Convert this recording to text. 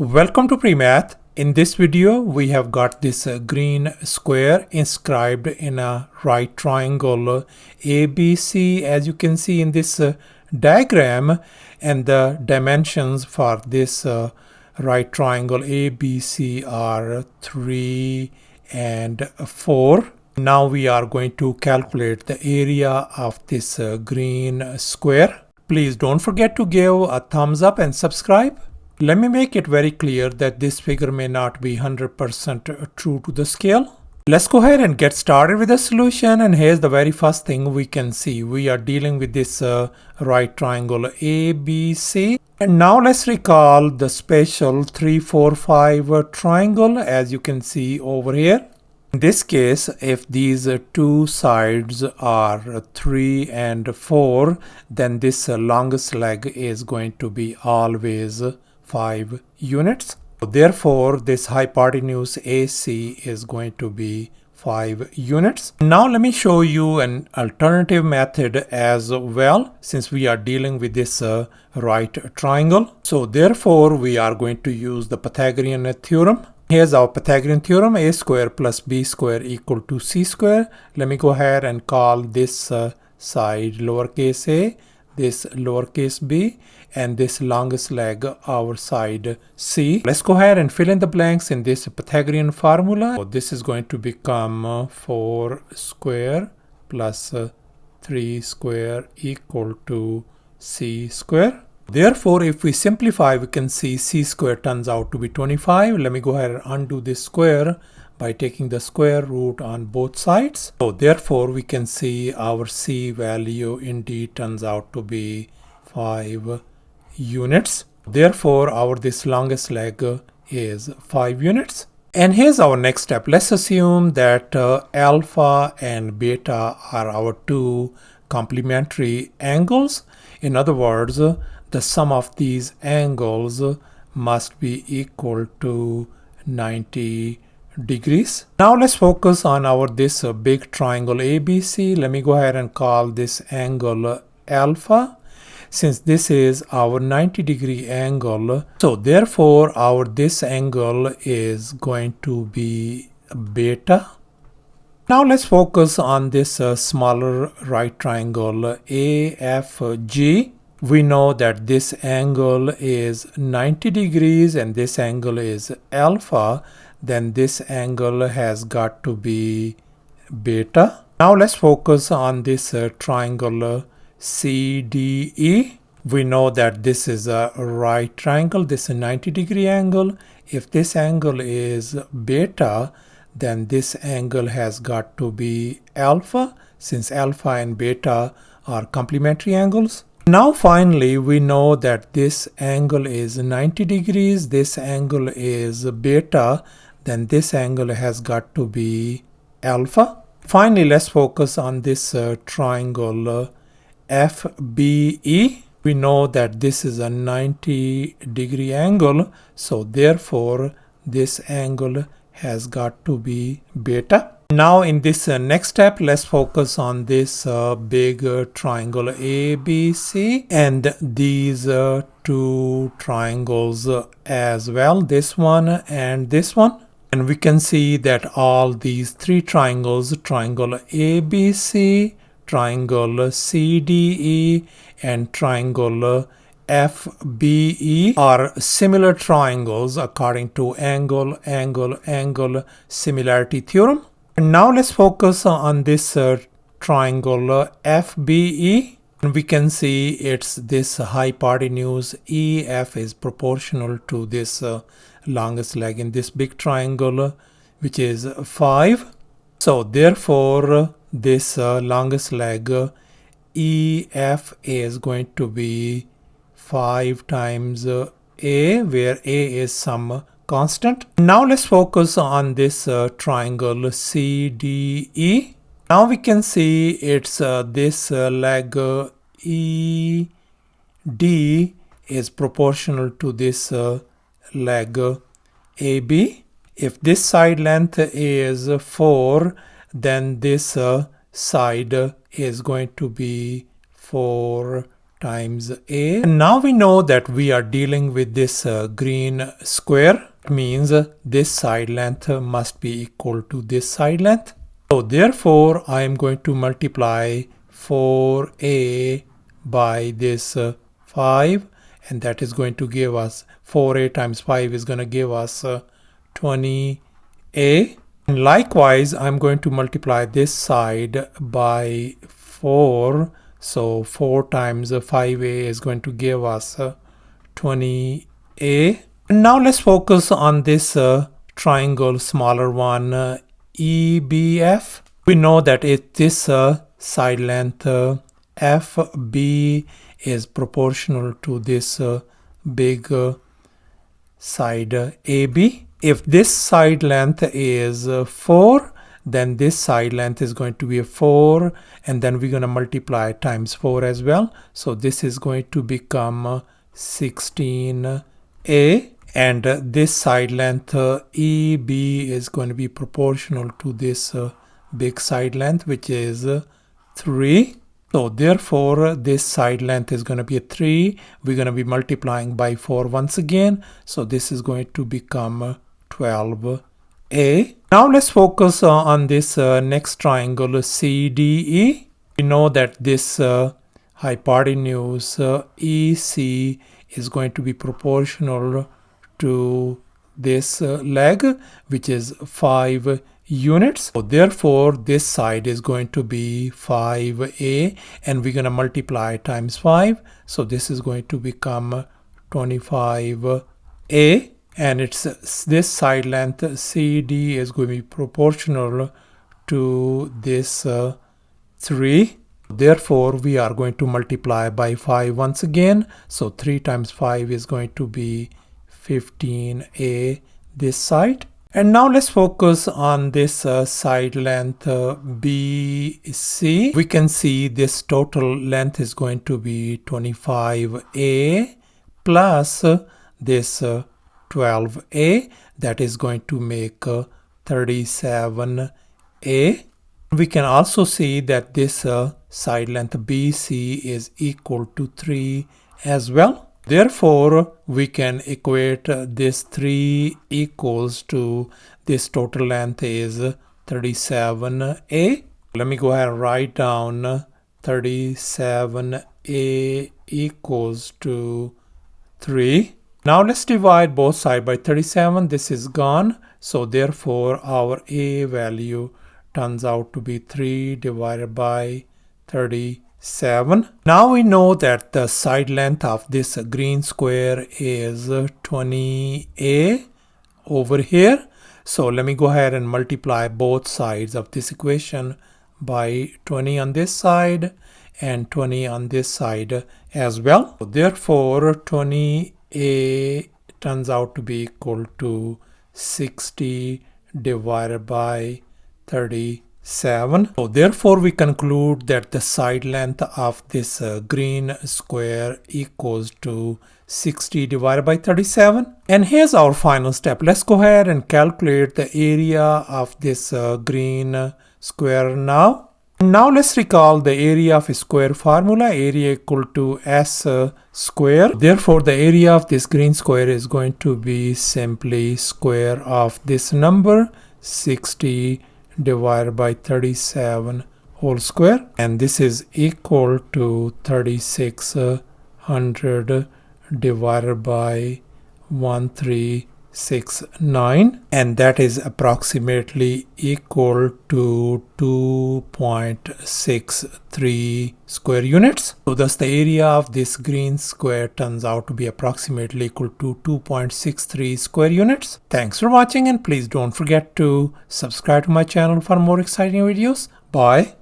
Welcome to PreMath. In this video, we have got this green square inscribed in a right triangle ABC, as you can see in this diagram, and the dimensions for this right triangle ABC are 3 and 4. Now we are going to calculate the area of this green square. Please don't forget to give a thumbs up and subscribe. Let me make it very clear that this figure may not be 100% true to the scale. Let's go ahead and get started with the solution, and here's the very first thing we can see. We are dealing with this right triangle ABC. And now let's recall the special 3, 4, 5 triangle, as you can see over here. In this case, if these two sides are 3 and 4, then this longest leg is going to be always 5 units. Therefore, this hypotenuse AC is going to be 5 units. Now let me show you an alternative method as well, since we are dealing with this right triangle. So therefore, we are going to use the Pythagorean theorem. Here's our Pythagorean theorem: a square plus b square equal to c square. Let me go ahead and call this side lowercase a, this lowercase b, and this longest leg our side c. Let's go ahead and fill in the blanks in this Pythagorean formula. So this is going to become 4 square plus 3 square equal to c square. Therefore, if we simplify, we can see c square turns out to be 25. Let me go ahead and undo this square by taking the square root on both sides. So therefore, we can see our c value indeed turns out to be 5 units. Therefore, our this longest leg is 5 units. And here's our next step. Let's assume that alpha and beta are our two complementary angles. In other words, the sum of these angles must be equal to 90 degrees. Now let's focus on our this big triangle ABC. Let me go ahead and call this angle alpha, since this is our 90-degree angle. So therefore, our this angle is going to be beta. Now let's focus on this smaller right triangle AFG. We know that this angle is 90 degrees and this angle is alpha. Then this angle has got to be beta. Now let's focus on this triangle CDE. We know that this is a right triangle. This is a 90-degree angle. If this angle is beta, then this angle has got to be alpha, since alpha and beta are complementary angles. Now finally, we know that this angle is 90 degrees, this angle is beta, then this angle has got to be alpha. Finally, let's focus on this triangle FBE. We know that this is a 90-degree angle, so therefore this angle has got to be beta. Now in this next step, let's focus on this big triangle ABC and these two triangles as well, this one and this one. And we can see that all these three triangles, triangle ABC, triangle CDE, and triangle FBE, are similar triangles according to angle similarity theorem. And now let's focus on this triangle FBE. And we can see it's this hypotenuse EF is proportional to this longest leg in this big triangle, which is 5. So therefore, this longest leg EF is going to be 5 times A, where A is some constant. Now let's focus on this triangle CDE. Now we can see it's this leg ED is proportional to this leg AB. If this side length is 4, then this side is going to be 4 times A. And now we know that we are dealing with this green square. It means this side length must be equal to this side length. So therefore I am going to multiply 4A by this 5, and that is going to give us 4A times 5 is going to give us 20A. And likewise I'm going to multiply this side by 4. So 4 times 5A is going to give us 20A. And now let's focus on this triangle, smaller one, EBF. We know that this side length FB is proportional to this big side AB. If this side length is 4, then this side length is going to be a 4, and then we're going to multiply times 4 as well. So this is going to become 16A, and this side length EB is going to be proportional to this big side length, which is 3. So therefore this side length is going to be a 3. We're going to be multiplying by 4 once again. So this is going to become 12A. Now let's focus on this next triangle, CDE. We know that this hypotenuse EC is going to be proportional to this leg, which is 5 units. So therefore this side is going to be 5A, and we're going to multiply times 5. So this is going to become 25A. And it's this side length CD is going to be proportional to this 3. Therefore we are going to multiply by 5 once again. So 3 times 5 is going to be 15A this side. And now let's focus on this side length BC. We can see this total length is going to be 25A plus this 12A, that is going to make 37A. We can also see that this side length BC is equal to 3 as well. Therefore we can equate this 3 equals to this total length is 37A. Let me go ahead and write down 37A equals to 3. Now let's divide both sides by 37. This is gone. So therefore our A value turns out to be 3 divided by 37. Now we know that the side length of this green square is 20A over here. So let me go ahead and multiply both sides of this equation by 20 on this side and 20 on this side as well. So therefore 20A turns out to be equal to 60 divided by 37. So therefore we conclude that the side length of this green square equals to 60 divided by 37. And here's our final step. Let's go ahead and calculate the area of this green square now. Now let's recall the area of a square formula, area equal to S square. Therefore the area of this green square is going to be simply square of this number, 60 divided by 37 whole square, and this is equal to 3600 divided by 1369, and that is approximately equal to 2.63 square units. So thus the area of this green square turns out to be approximately equal to 2.63 square units. Thanks for watching, and please don't forget to subscribe to my channel for more exciting videos. Bye.